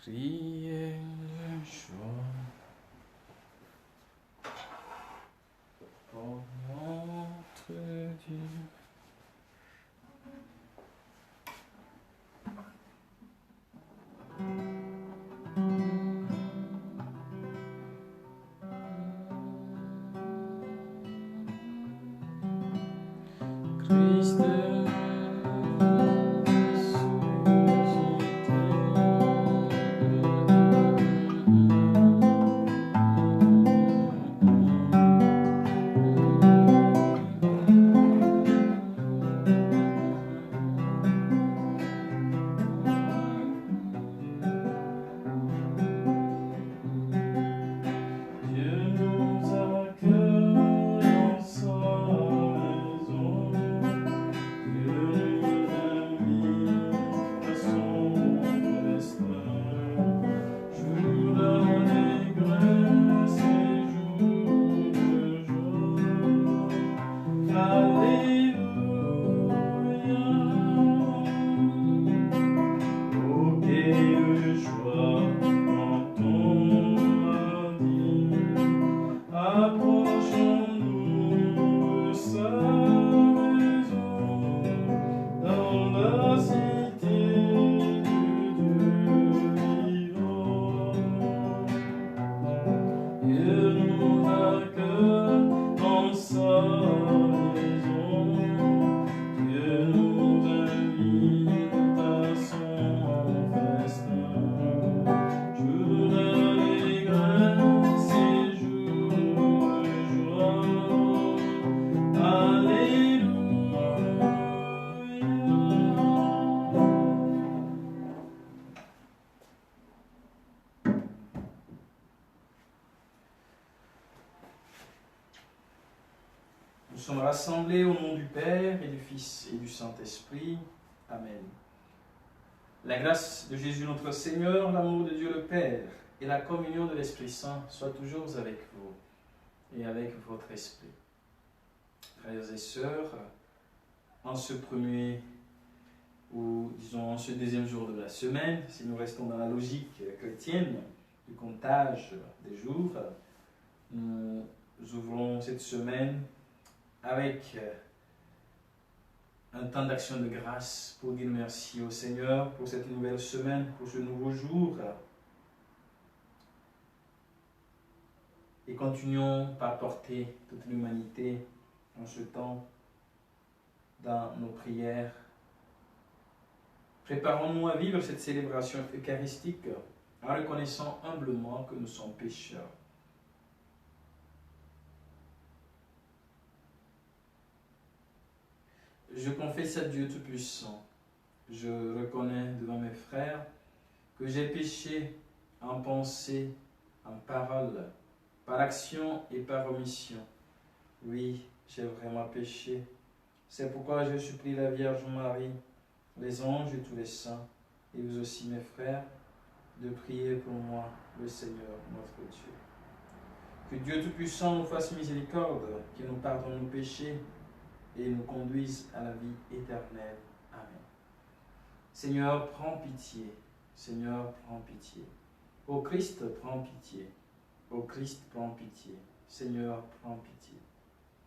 Criez le joie pour notre Dieu. Christ Nous sommes rassemblés au nom du Père et du Fils et du Saint-Esprit. Amen. La grâce de Jésus notre Seigneur, l'amour de Dieu le Père et la communion de l'Esprit Saint soient toujours avec vous et avec votre esprit. Frères et sœurs, en ce premier ou disons en ce deuxième jour de la semaine, si nous restons dans la logique chrétienne du comptage des jours, nous ouvrons cette semaine avec un temps d'action de grâce pour dire merci au Seigneur pour cette nouvelle semaine, pour ce nouveau jour. Et continuons par porter toute l'humanité en ce temps dans nos prières. Préparons-nous à vivre cette célébration eucharistique en reconnaissant humblement que nous sommes pécheurs. Je confesse à Dieu Tout-Puissant, je reconnais devant mes frères que j'ai péché en pensée, en parole, par action et par omission. Oui, j'ai vraiment péché. C'est pourquoi je supplie la Vierge Marie, les anges et tous les saints, et vous aussi mes frères, de prier pour moi, le Seigneur notre Dieu. Que Dieu Tout-Puissant nous fasse miséricorde, qu'il nous pardonne nos péchés, et nous conduise à la vie éternelle. Amen. Seigneur, prends pitié. Seigneur, prends pitié. Ô Christ, prends pitié. Ô Christ, prends pitié. Seigneur, prends pitié.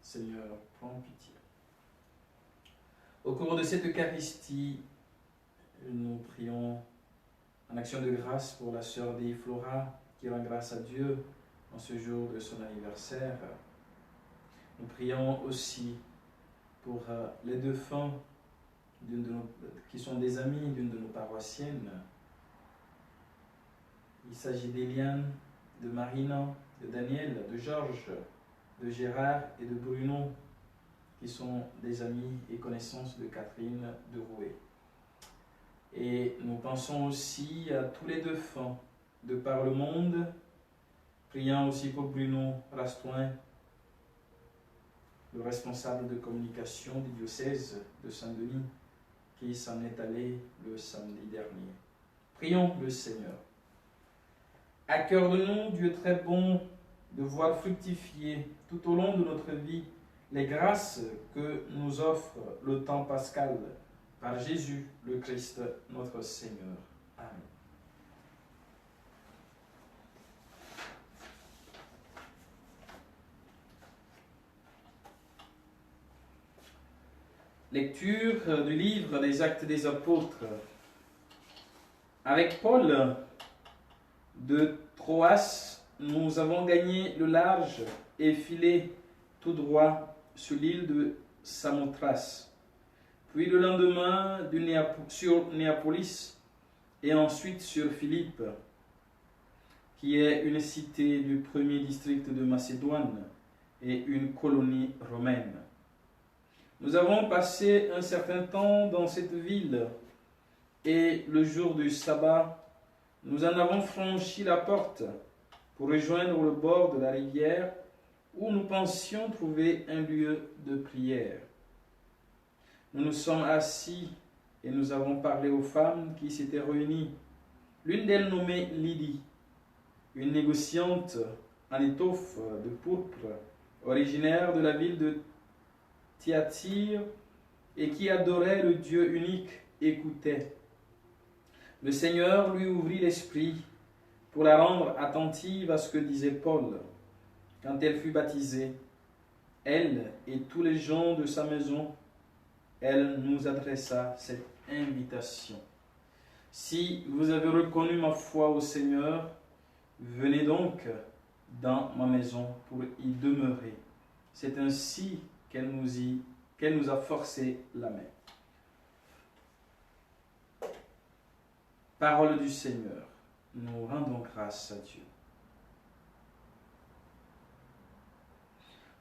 Seigneur, prends pitié. Au cours de cette Eucharistie, nous prions en action de grâce pour la sœur Dei Flora, qui rend grâce à Dieu en ce jour de son anniversaire. Nous prions aussi pour les défunts qui sont des amis d'une de nos paroissiennes. Il s'agit d'Eliane, de Marina, de Daniel, de Georges, de Gérard et de Bruno, qui sont des amis et connaissances de Catherine de Rouet. Et nous pensons aussi à tous les défunts de par le monde, priant aussi pour Bruno Rastoin, le responsable de communication du diocèse de Saint-Denis, qui s'en est allé le samedi dernier. Prions le Seigneur. Accorde-nous, Dieu très bon, de voir fructifier tout au long de notre vie les grâces que nous offre le temps pascal par Jésus le Christ, notre Seigneur. Amen. Lecture du livre des Actes des Apôtres. Avec Paul de Troas, nous avons gagné le large et filé tout droit sur l'île de Samothrace. Puis le lendemain sur Néapolis et ensuite sur Philippe, qui est une cité du premier district de Macédoine et une colonie romaine. Nous avons passé un certain temps dans cette ville et le jour du sabbat, nous en avons franchi la porte pour rejoindre le bord de la rivière où nous pensions trouver un lieu de prière. Nous nous sommes assis et nous avons parlé aux femmes qui s'étaient réunies. L'une d'elles nommée Lydie, une négociante en étoffe de pourpre, originaire de la ville de Thyatire et qui adorait le Dieu unique, écoutait. Le Seigneur lui ouvrit l'esprit pour la rendre attentive à ce que disait Paul. Quand elle fut baptisée, elle et tous les gens de sa maison, elle nous adressa cette invitation. Si vous avez reconnu ma foi au Seigneur, venez donc dans ma maison pour y demeurer. C'est ainsi qu'elle nous a forcé la main. Parole du Seigneur. Nous rendons grâce à Dieu.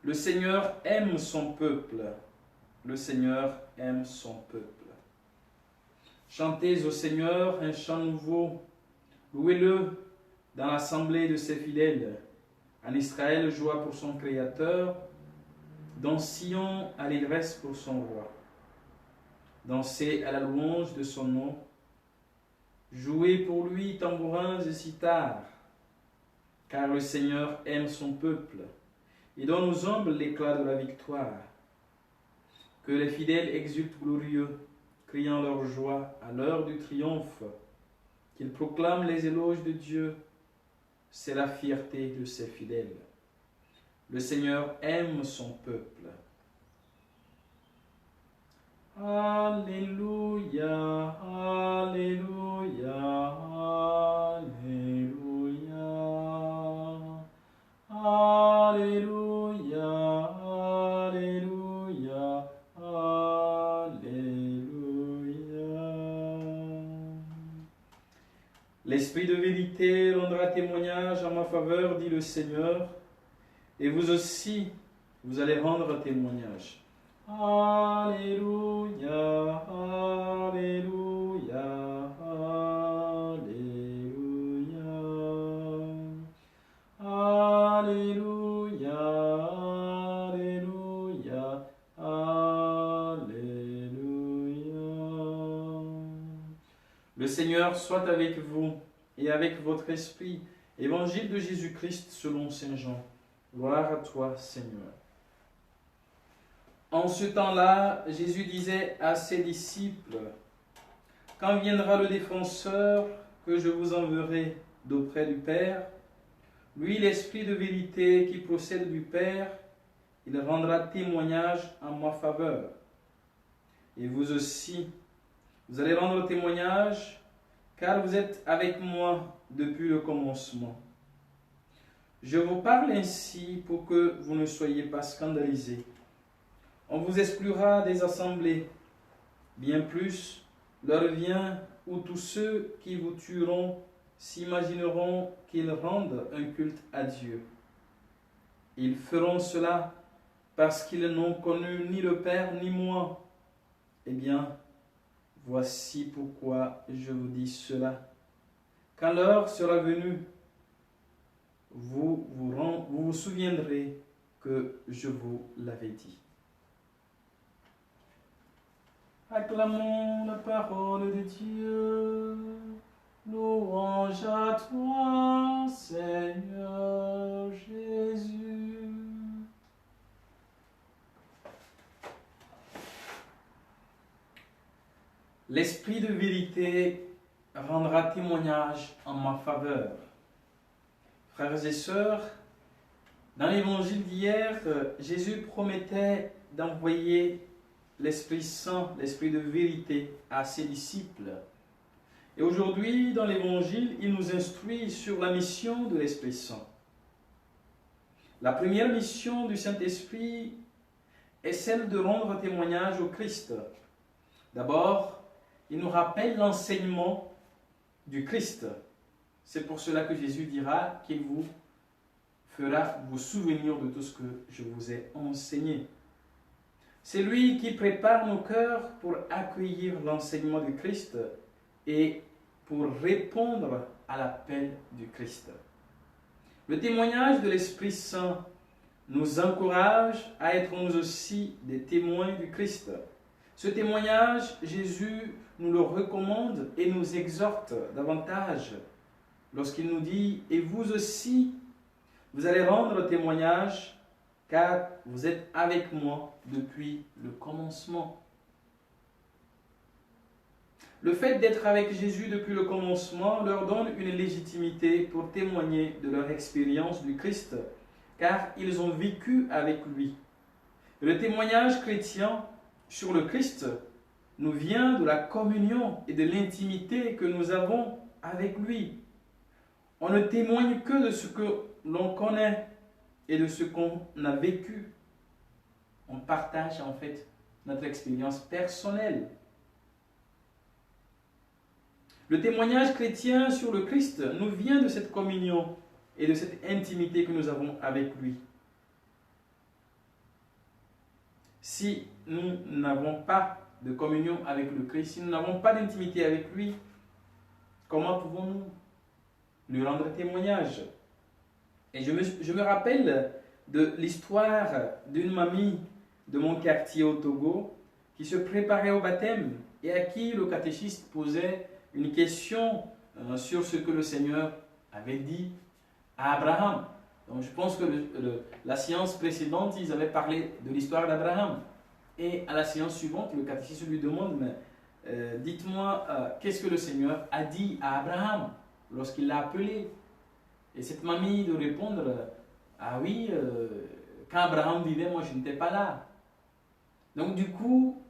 Le Seigneur aime son peuple. Le Seigneur aime son peuple. Chantez au Seigneur un chant nouveau. Louez-le dans l'assemblée de ses fidèles. En Israël, joie pour son Créateur. Dans Sion, allégresse pour son roi. Dansez à la louange de son nom. Jouez pour lui tambourins et cithars. Car le Seigneur aime son peuple et donne aux humbles l'éclat de la victoire. Que les fidèles exultent glorieux, criant leur joie à l'heure du triomphe. Qu'ils proclament les éloges de Dieu. C'est la fierté de ses fidèles. Le Seigneur aime son peuple. Alléluia, Alléluia, Alléluia, Alléluia, Alléluia, Alléluia. L'Esprit de vérité rendra témoignage en ma faveur, dit le Seigneur, et vous aussi, vous allez rendre témoignage. Alléluia, Alléluia, Alléluia, Alléluia, Alléluia, Alléluia. Le Seigneur soit avec vous et avec votre esprit. Évangile de Jésus-Christ selon Saint Jean. Gloire à toi, Seigneur. En ce temps-là, Jésus disait à ses disciples, « Quand viendra le défenseur que je vous enverrai d'auprès du Père, lui l'Esprit de vérité qui procède du Père, il rendra témoignage en ma faveur. Et vous aussi, vous allez rendre témoignage, car vous êtes avec moi depuis le commencement. Je vous parle ainsi pour que vous ne soyez pas scandalisés. On vous exclura des assemblées. Bien plus, l'heure vient où tous ceux qui vous tueront s'imagineront qu'ils rendent un culte à Dieu. Ils feront cela parce qu'ils n'ont connu ni le Père ni moi. Eh bien, voici pourquoi je vous dis cela. Quand l'heure sera venue, vous vous souviendrez que je vous l'avais dit. Acclamons la parole de Dieu. Louange à toi, Seigneur Jésus. L'Esprit de vérité rendra témoignage en ma faveur. Frères et sœurs, dans l'évangile d'hier, Jésus promettait d'envoyer l'Esprit Saint, l'Esprit de vérité, à ses disciples. Et aujourd'hui, dans l'Évangile, il nous instruit sur la mission de l'Esprit Saint. La première mission du Saint-Esprit est celle de rendre témoignage au Christ. D'abord, il nous rappelle l'enseignement du Christ. C'est pour cela que Jésus dira qu'il vous fera vous souvenir de tout ce que je vous ai enseigné. C'est lui qui prépare nos cœurs pour accueillir l'enseignement du Christ et pour répondre à l'appel du Christ. Le témoignage de l'Esprit Saint nous encourage à être nous aussi des témoins du Christ. Ce témoignage, Jésus nous le recommande et nous exhorte davantage lorsqu'il nous dit « Et vous aussi, vous allez rendre témoignage, car vous êtes avec moi depuis le commencement. » Le fait d'être avec Jésus depuis le commencement leur donne une légitimité pour témoigner de leur expérience du Christ, car ils ont vécu avec lui. Le témoignage chrétien sur le Christ nous vient de la communion et de l'intimité que nous avons avec lui. On ne témoigne que de ce que l'on connaît et de ce qu'on a vécu. On partage en fait notre expérience personnelle. Le témoignage chrétien sur le Christ nous vient de cette communion et de cette intimité que nous avons avec lui. Si nous n'avons pas de communion avec le Christ, si nous n'avons pas d'intimité avec lui, comment pouvons-nous lui rendre témoignage? Et je me rappelle de l'histoire d'une mamie de mon quartier au Togo qui se préparait au baptême et à qui le catéchiste posait une question sur ce que le Seigneur avait dit à Abraham. Donc je pense que la séance précédente, ils avaient parlé de l'histoire d'Abraham. Et à la séance suivante, le catéchiste lui demande, mais dites-moi, qu'est-ce que le Seigneur a dit à Abraham lorsqu'il l'a appelé? Et cette mamie de répondre, ah oui, quand Abraham vivait, moi je n'étais pas là. Donc du coup,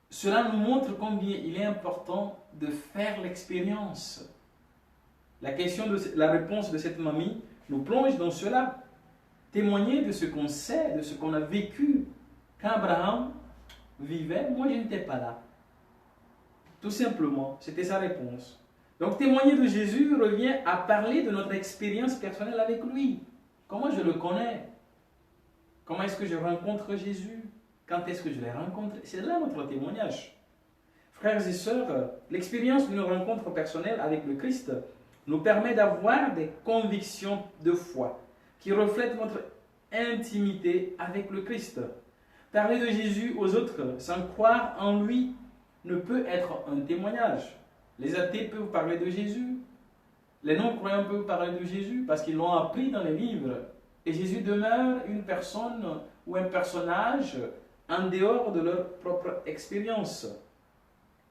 cela nous montre combien il est important de faire l'expérience. La réponse de cette mamie nous plonge dans cela. Témoigner de ce qu'on sait, de ce qu'on a vécu. Quand Abraham vivait, moi je n'étais pas là. Tout simplement, c'était sa réponse. Donc témoigner de Jésus revient à parler de notre expérience personnelle avec lui. Comment je le connais? Comment est-ce que je rencontre Jésus? Quand est-ce que je l'ai rencontré? C'est là notre témoignage. Frères et sœurs, l'expérience d'une rencontre personnelle avec le Christ nous permet d'avoir des convictions de foi qui reflètent notre intimité avec le Christ. Parler de Jésus aux autres sans croire en lui ne peut être un témoignage. Les athées peuvent parler de Jésus. Les non-croyants peuvent parler de Jésus parce qu'ils l'ont appris dans les livres. Et Jésus demeure une personne ou un personnage en dehors de leur propre expérience.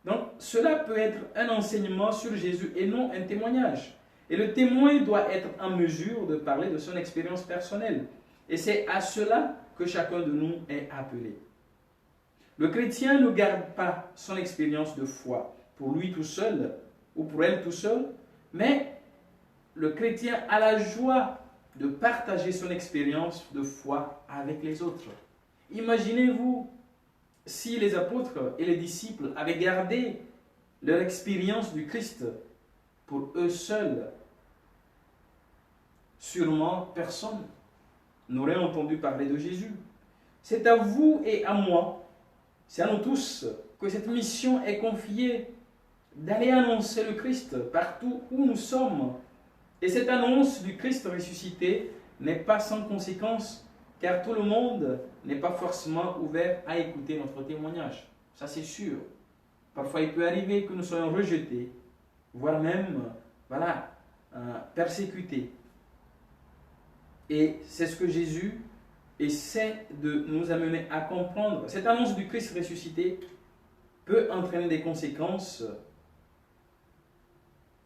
Donc, cela peut être un enseignement sur Jésus et non un témoignage. Et le témoin doit être en mesure de parler de son expérience personnelle. Et c'est à cela que chacun de nous est appelé. Le chrétien ne garde pas son expérience de foi pour lui tout seul ou pour elle tout seul, mais le chrétien a la joie de partager son expérience de foi avec les autres. Imaginez-vous si les apôtres et les disciples avaient gardé leur expérience du Christ pour eux seuls. Sûrement personne n'aurait entendu parler de Jésus. C'est à vous et à moi, c'est à nous tous que cette mission est confiée d'aller annoncer le Christ partout où nous sommes. Et cette annonce du Christ ressuscité n'est pas sans conséquence, car tout le monde n'est pas forcément ouvert à écouter notre témoignage. Ça c'est sûr. Parfois il peut arriver que nous soyons rejetés, voire même persécutés. Et c'est ce que Jésus essaie de nous amener à comprendre. Cette annonce du Christ ressuscité peut entraîner des conséquences,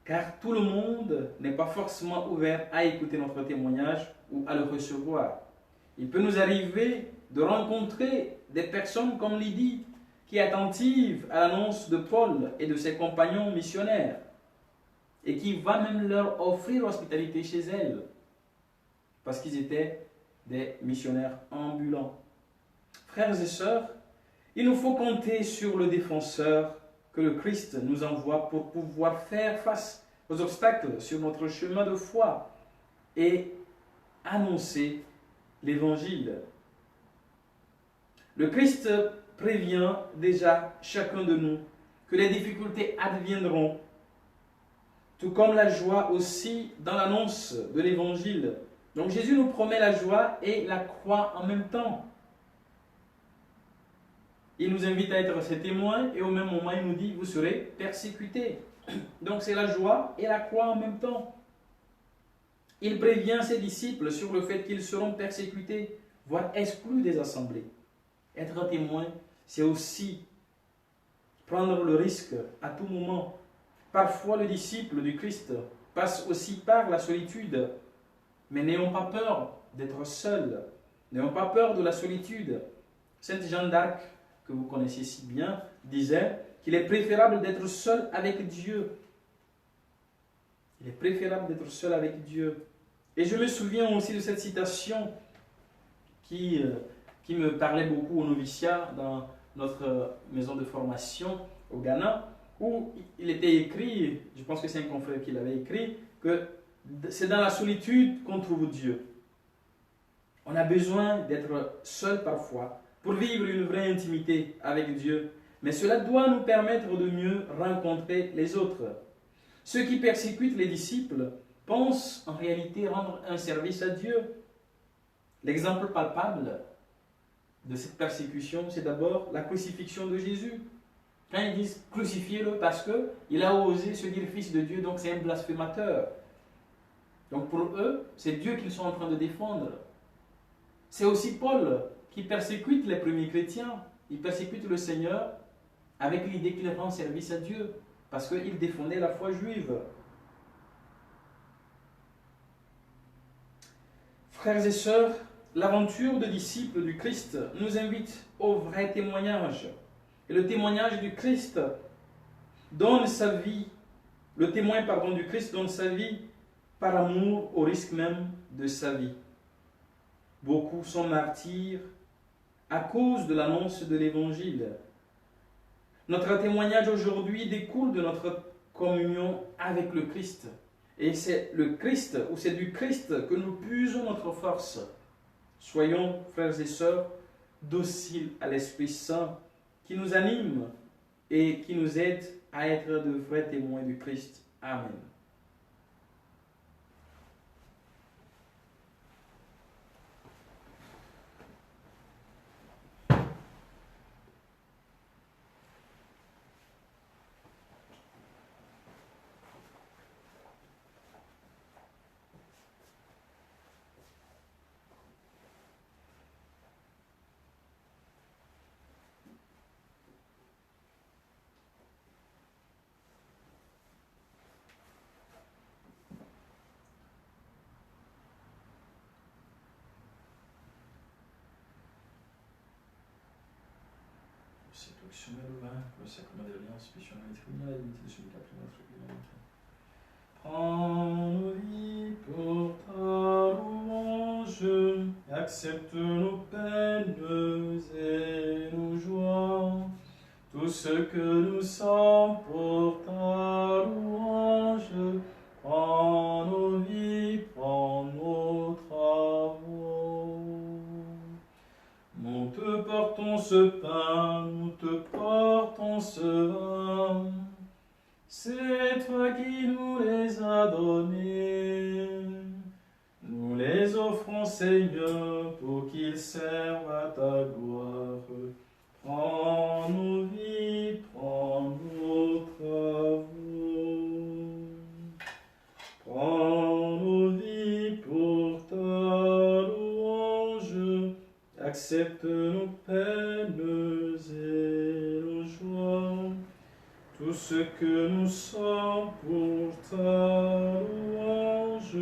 car tout le monde n'est pas forcément ouvert à écouter notre témoignage ou à le recevoir. Il peut nous arriver de rencontrer des personnes comme Lydie, qui est attentive à l'annonce de Paul et de ses compagnons missionnaires, et qui va même leur offrir l'hospitalité chez elle, parce qu'ils étaient des missionnaires ambulants. Frères et sœurs, il nous faut compter sur le défenseur que le Christ nous envoie pour pouvoir faire face aux obstacles sur notre chemin de foi et annoncer l'Évangile. Le Christ prévient déjà chacun de nous que les difficultés adviendront, tout comme la joie aussi dans l'annonce de l'Évangile. Donc Jésus nous promet la joie et la croix en même temps. Il nous invite à être ses témoins et au même moment il nous dit vous serez persécutés. Donc c'est la joie et la croix en même temps. Il prévient ses disciples sur le fait qu'ils seront persécutés, voire exclus des assemblées. Être un témoin, c'est aussi prendre le risque à tout moment. Parfois le disciple du Christ passe aussi par la solitude. Mais n'ayons pas peur d'être seuls. N'ayons pas peur de la solitude. Sainte Jeanne d'Arc, que vous connaissez si bien, disait qu'il est préférable d'être seul avec Dieu. Il est préférable d'être seul avec Dieu. Et je me souviens aussi de cette citation qui me parlait beaucoup au noviciat dans notre maison de formation au Ghana, où il était écrit, je pense que c'est un confrère qui l'avait écrit, que c'est dans la solitude qu'on trouve Dieu. On a besoin d'être seul parfois pour vivre une vraie intimité avec Dieu. Mais cela doit nous permettre de mieux rencontrer les autres. Ceux qui persécutent les disciples pensent en réalité rendre un service à Dieu. L'exemple palpable de cette persécution, c'est d'abord la crucifixion de Jésus. Quand ils disent crucifiez-le parce qu'il a osé se dire fils de Dieu, donc c'est un blasphémateur. Donc pour eux, c'est Dieu qu'ils sont en train de défendre. C'est aussi Paul qui persécute les premiers chrétiens. Il persécute le Seigneur avec l'idée qu'il rend service à Dieu, parce qu'il défendait la foi juive. Frères et sœurs, l'aventure de disciples du Christ nous invite au vrai témoignage. Et le témoignage du Christ donne sa vie, le témoin du Christ donne sa vie par amour au risque même de sa vie. Beaucoup sont martyrs à cause de l'annonce de l'Évangile. Notre témoignage aujourd'hui découle de notre communion avec le Christ. Et c'est le Christ, ou c'est du Christ que nous puisons notre force. Soyons, frères et sœurs, dociles à l'Esprit Saint qui nous anime et qui nous aide à être de vrais témoins du Christ. Amen. Cette action est le vin, le sacrement de l'alliance, puissions nous être à la dignité de celui qui a pris notre humanité. Prends nos vies pour ta louange, accepte nos peines et nos joies, tout ce que nous sommes pour ta louange. Prends nos vies, prends nos travaux. Nous te portons ce pain, nous te portons ce vin. C'est toi qui nous les as donnés. Nous les offrons, Seigneur, pour qu'ils servent à ta gloire. Prends nos vies, prends nos travaux. Prends nos vies pour ta louange. Accepte nos peines et nos joies. Tout ce que nous sommes pour ta louange,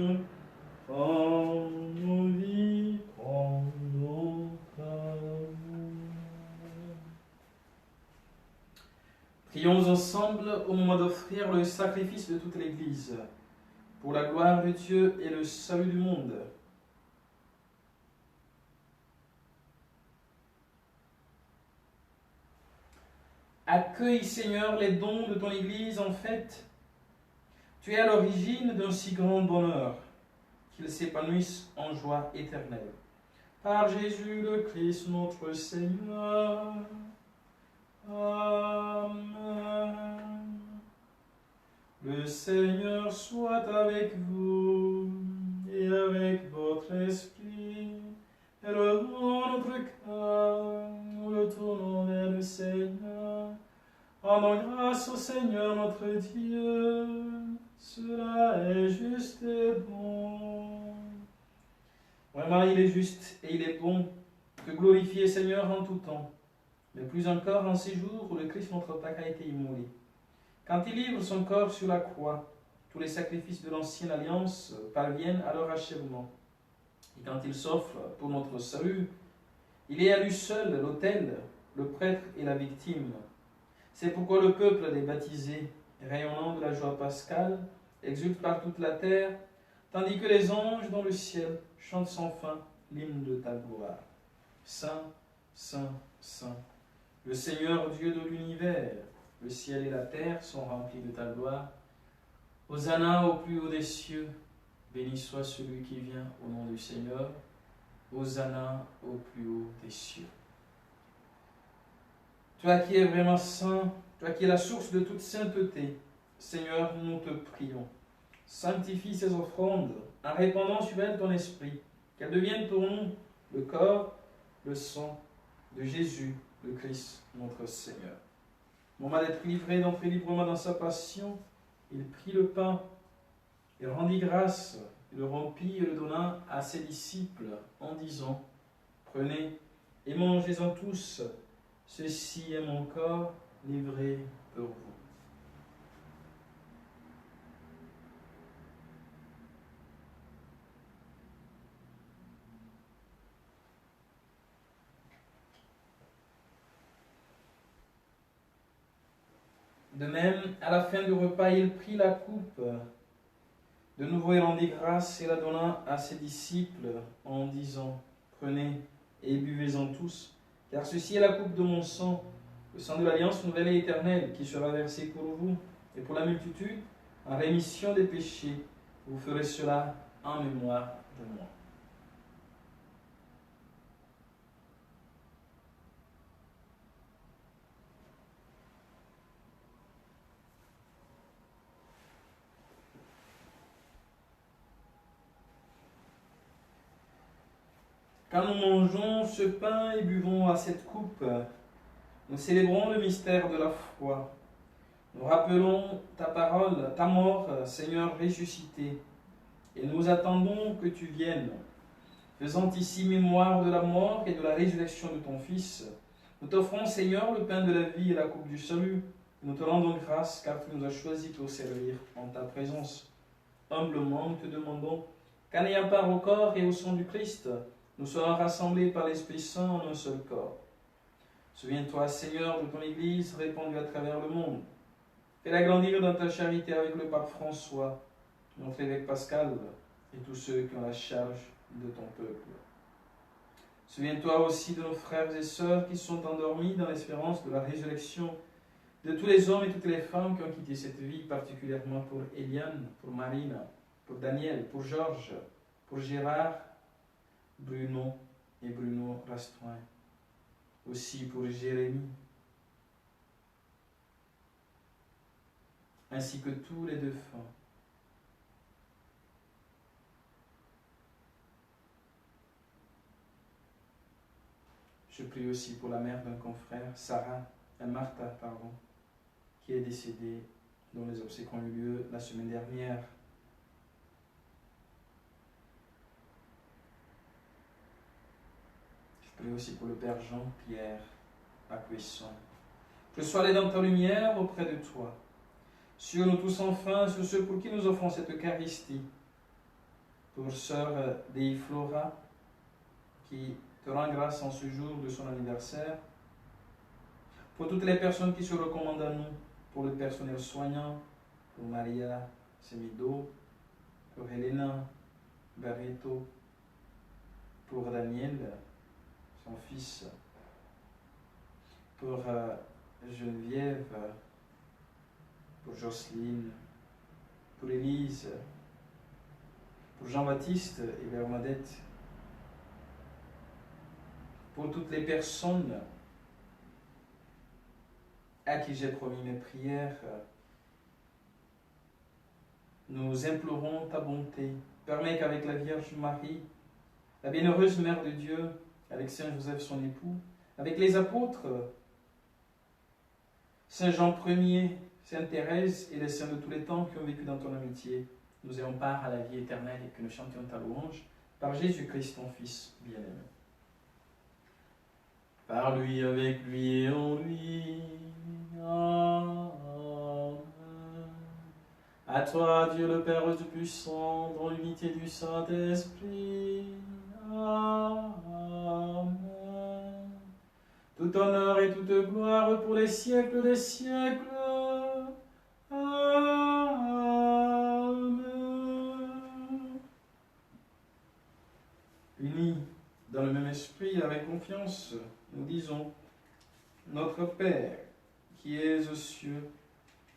prends nos vies, prends nos travaux. Prions ensemble au moment d'offrir le sacrifice de toute l'Église, pour la gloire de Dieu et le salut du monde. Accueille, Seigneur, les dons de ton Église en fête. Tu es à l'origine d'un si grand bonheur, qu'ils s'épanouissent en joie éternelle. Par Jésus le Christ, notre Seigneur. Amen. Le Seigneur soit avec vous et avec votre esprit. Élevons notre cœur, nous le tournons vers le Seigneur. Rendons grâce au Seigneur notre Dieu, cela est juste et bon. Vraiment, il est juste et il est bon de glorifier le Seigneur en tout temps, mais plus encore en ces jours où le Christ notre Pâque a été immolé. Quand il livre son corps sur la croix, tous les sacrifices de l'ancienne alliance parviennent à leur achèvement. Et quand il s'offre pour notre salut, il est à lui seul l'autel, le prêtre et la victime. C'est pourquoi le peuple des baptisés, rayonnant de la joie pascale, exulte par toute la terre, tandis que les anges dans le ciel chantent sans fin l'hymne de ta gloire. Saint, Saint, Saint, le Seigneur Dieu de l'univers, le ciel et la terre sont remplis de ta gloire. Hosanna au plus haut des cieux, béni soit celui qui vient au nom du Seigneur. Hosanna au plus haut des cieux. Toi qui es vraiment saint, toi qui es la source de toute sainteté, Seigneur, nous te prions. Sanctifie ces offrandes en répandant sur elles ton esprit, qu'elles deviennent pour nous le corps, le sang de Jésus, le Christ, notre Seigneur. Au moment d'être livré, d'entrer librement dans sa passion, il prit le pain, il rendit grâce, il le rompit et le donna à ses disciples en disant : Prenez et mangez-en tous, ceci est mon corps livré pour vous. De même, à la fin du repas, il prit la coupe. De nouveau, il rendit grâce et la donna à ses disciples en disant : Prenez et buvez-en tous, car ceci est la coupe de mon sang, le sang de l'alliance nouvelle et éternelle, qui sera versé pour vous et pour la multitude en rémission des péchés. Vous ferez cela en mémoire de moi. Quand nous mangeons ce pain et buvons à cette coupe, nous célébrons le mystère de la foi. Nous rappelons ta parole, ta mort, Seigneur ressuscité, et nous attendons que tu viennes. Faisant ici mémoire de la mort et de la résurrection de ton Fils, nous t'offrons, Seigneur, le pain de la vie et la coupe du salut. Nous te rendons grâce car tu nous as choisis pour servir en ta présence. Humblement, nous te demandons qu'en ayant part au corps et au sang du Christ, nous soyons rassemblés par l'Esprit Saint en un seul corps. Souviens-toi, Seigneur, de ton Église répandue à travers le monde. Fais-la grandir dans ta charité avec le pape François, notre évêque Pascal et tous ceux qui ont la charge de ton peuple. Souviens-toi aussi de nos frères et sœurs qui sont endormis dans l'espérance de la résurrection, de tous les hommes et toutes les femmes qui ont quitté cette vie, particulièrement pour Eliane, pour Marine, pour Daniel, pour Georges, pour Gérard, Bruno et Bruno Rastoin, aussi pour Jérémie, ainsi que tous les défunts. Je prie aussi pour la mère d'un confrère, Martha, qui est décédée, dont les obsèques ont eu lieu la semaine dernière. Je prie aussi pour le Père Jean-Pierre à Cuesson. Que je sois allé dans ta lumière auprès de toi. Sur nous tous enfin, sur ceux pour qui nous offrons cette Eucharistie. Pour sœur Dei Flora, qui te rend grâce en ce jour de son anniversaire. Pour toutes les personnes qui se recommandent à nous, pour le personnel soignant, pour Maria Semido, pour Helena Barreto, pour Daniel, son fils, pour Geneviève, pour Jocelyne, pour Élise, pour Jean-Baptiste et Bernadette, pour toutes les personnes à qui j'ai promis mes prières. Nous implorons ta bonté. Permets qu'avec la Vierge Marie, la bienheureuse Mère de Dieu, avec Saint Joseph son époux, avec les apôtres, Saint Jean Ier, Sainte Thérèse et les saints de tous les temps qui ont vécu dans ton amitié, nous ayons part à la vie éternelle et que nous chantions ta louange par Jésus-Christ, ton Fils bien-aimé. Par lui, avec lui et en lui. Amen. À toi, Dieu le Père Tout-Puissant, dans l'unité du Saint-Esprit. Amen. Tout honneur et toute gloire pour les siècles des siècles. Amen. Unis dans le même esprit, avec confiance, nous disons: Notre Père, qui es aux cieux,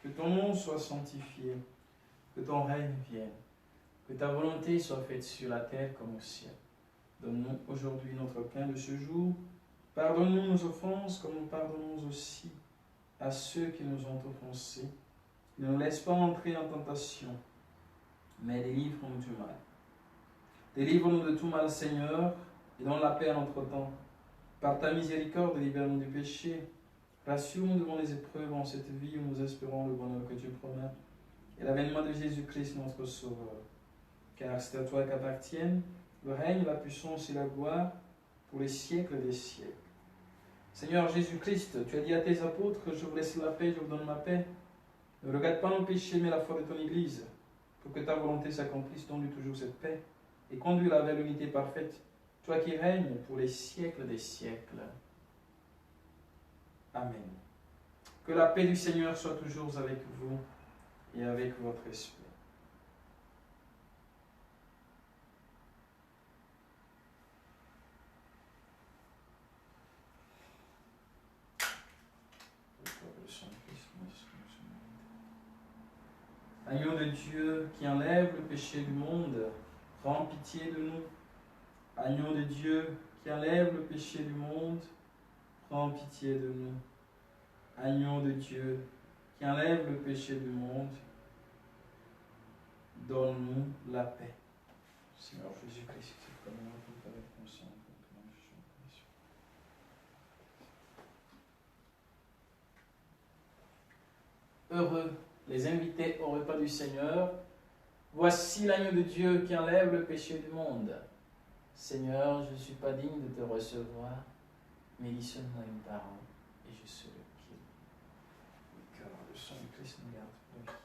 que ton nom soit sanctifié, que ton règne vienne, que ta volonté soit faite sur la terre comme au ciel. Donne-nous aujourd'hui notre pain de ce jour. Pardonne-nous nos offenses comme nous pardonnons aussi à ceux qui nous ont offensés. Ne nous laisse pas entrer en tentation, mais délivre-nous du mal. Délivre-nous de tout mal, Seigneur, et donne la paix à notre temps. Par ta miséricorde, libère-nous du péché. Rassure-nous devant les épreuves en cette vie où nous espérons le bonheur que tu promets et l'avènement de Jésus-Christ, notre Sauveur. Car c'est à toi qu'appartiennent le règne, la puissance et la gloire pour les siècles des siècles. Seigneur Jésus-Christ, tu as dit à tes apôtres: je vous laisse la paix, je vous donne ma paix. Ne regarde pas nos péchés, mais la foi de ton Église. Pour que ta volonté s'accomplisse, donne-lui toujours cette paix et conduis-la vers l'unité parfaite, toi qui règnes pour les siècles des siècles. Amen. Que la paix du Seigneur soit toujours avec vous et avec votre esprit. Agneau de Dieu qui enlève le péché du monde, prends pitié de nous. Agneau de Dieu qui enlève le péché du monde, prends pitié de nous. Agneau de Dieu qui enlève le péché du monde, donne-nous la paix. Seigneur Jésus-Christ, comme nous avec conscience. Heureux les invités au repas du Seigneur. Voici l'agneau de Dieu qui enlève le péché du monde. Seigneur, je ne suis pas digne de te recevoir, mais dis seulement une parole et je serai guéri. Car le sang de Christ nous garde pour la vie.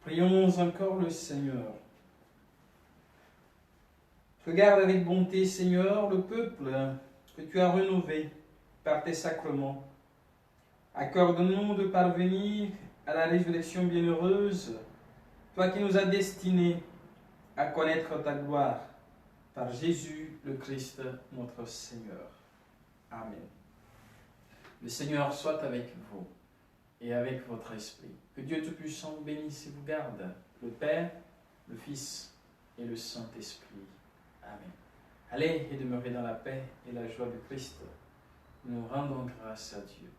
Prions encore le Seigneur. Regarde avec bonté, Seigneur, le peuple que tu as rénové par tes sacrements. Accorde-nous de parvenir à la résurrection bienheureuse, toi qui nous as destinés à connaître ta gloire, par Jésus le Christ, notre Seigneur. Amen. Le Seigneur soit avec vous et avec votre esprit. Que Dieu Tout-Puissant vous bénisse et vous garde, le Père, le Fils et le Saint-Esprit. Amen. Allez et demeurez dans la paix et la joie du Christ. Nous rendons grâce à Dieu.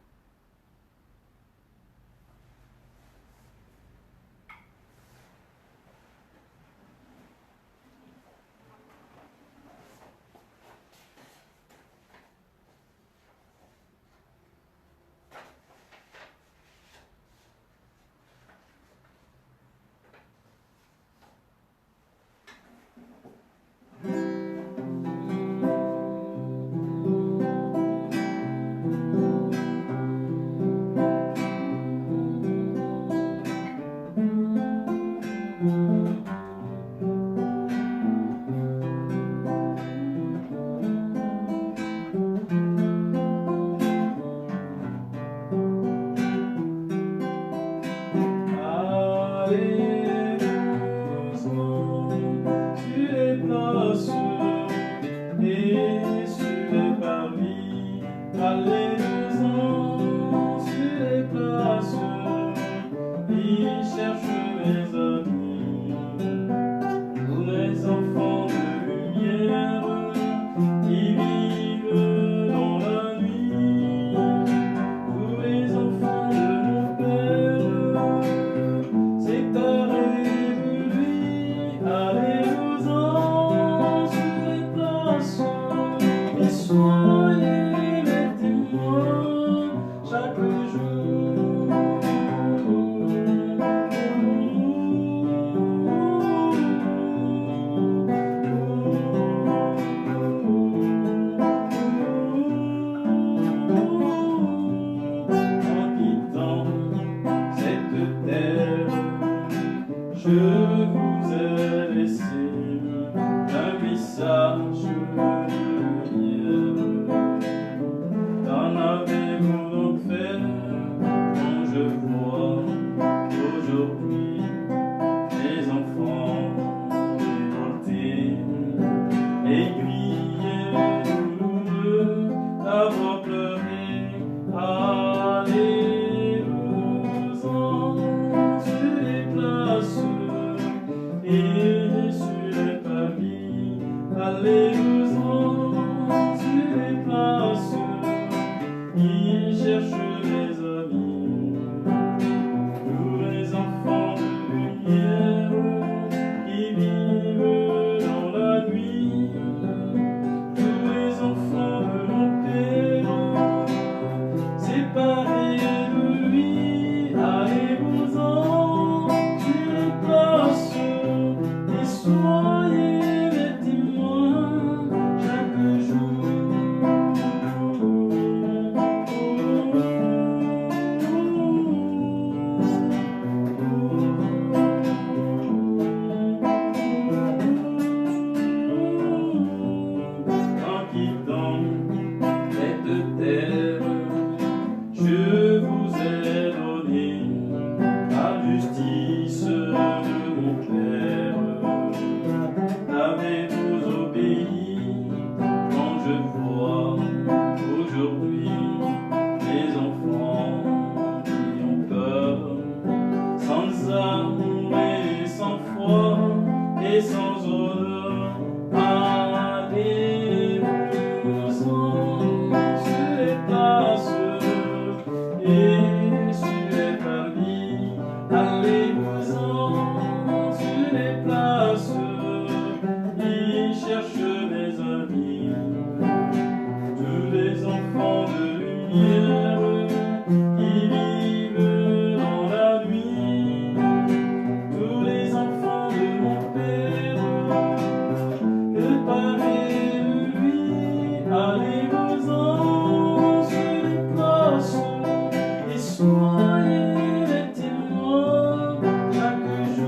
Soyez les témoins chaque jour.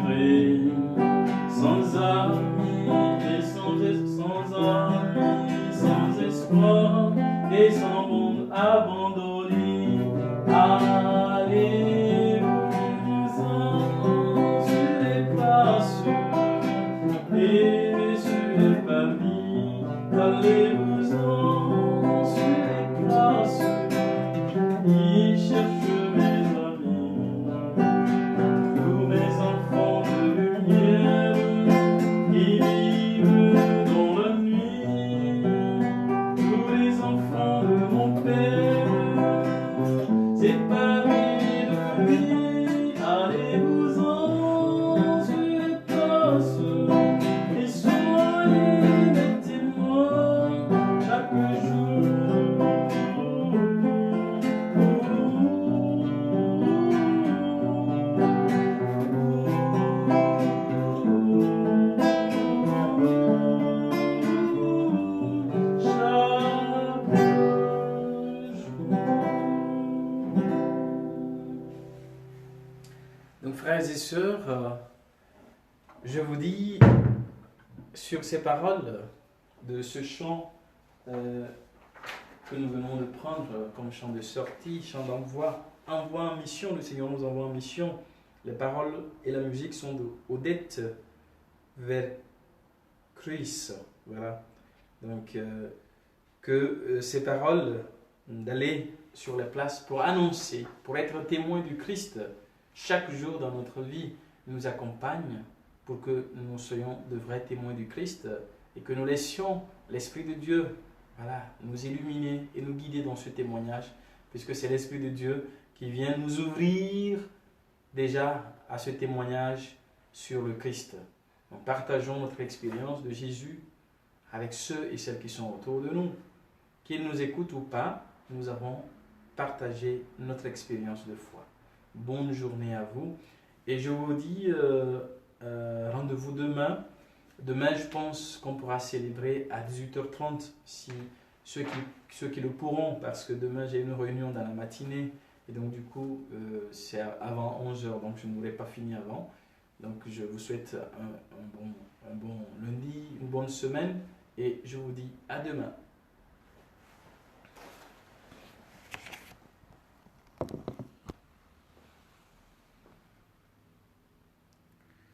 livré, sans amis et sans amis, sans espoir et sans monde abandonné. Allez-vous-en sur les places et sur les familles. Allez-vous-en sur les places, y cherche mes amis, tous mes enfants de lumière qui vivent dans la nuit, tous les enfants de mon Père, séparés de lui. Allez-vous-en sur les places et soyez mes témoins chaque jour. Donc frères et sœurs, je vous dis sur ces paroles de ce chant que nous venons de prendre comme chant de sortie, chant d'envoi, envoi en mission, le Seigneur nous envoie en mission. Les paroles et la musique sont d'Odette vers Christ. Voilà. Donc ces paroles d'aller sur les places pour annoncer, pour être témoin du Christ chaque jour dans notre vie, nous accompagnent pour que nous soyons de vrais témoins du Christ et que nous laissions l'Esprit de Dieu, voilà, nous illuminer et nous guider dans ce témoignage, puisque c'est l'Esprit de Dieu qui vient nous ouvrir déjà à ce témoignage sur le Christ. Donc partageons notre expérience de Jésus avec ceux et celles qui sont autour de nous. Qu'ils nous écoutent ou pas, nous avons partagé notre expérience de foi. Bonne journée à vous. Et je vous dis rendez-vous demain. Demain, je pense qu'on pourra célébrer à 18h30, si ceux qui le pourront, parce que demain, j'ai une réunion dans la matinée. Et donc, du coup, c'est avant 11h, donc je ne voulais pas finir avant. Donc, je vous souhaite un bon lundi, une bonne semaine, et je vous dis à demain.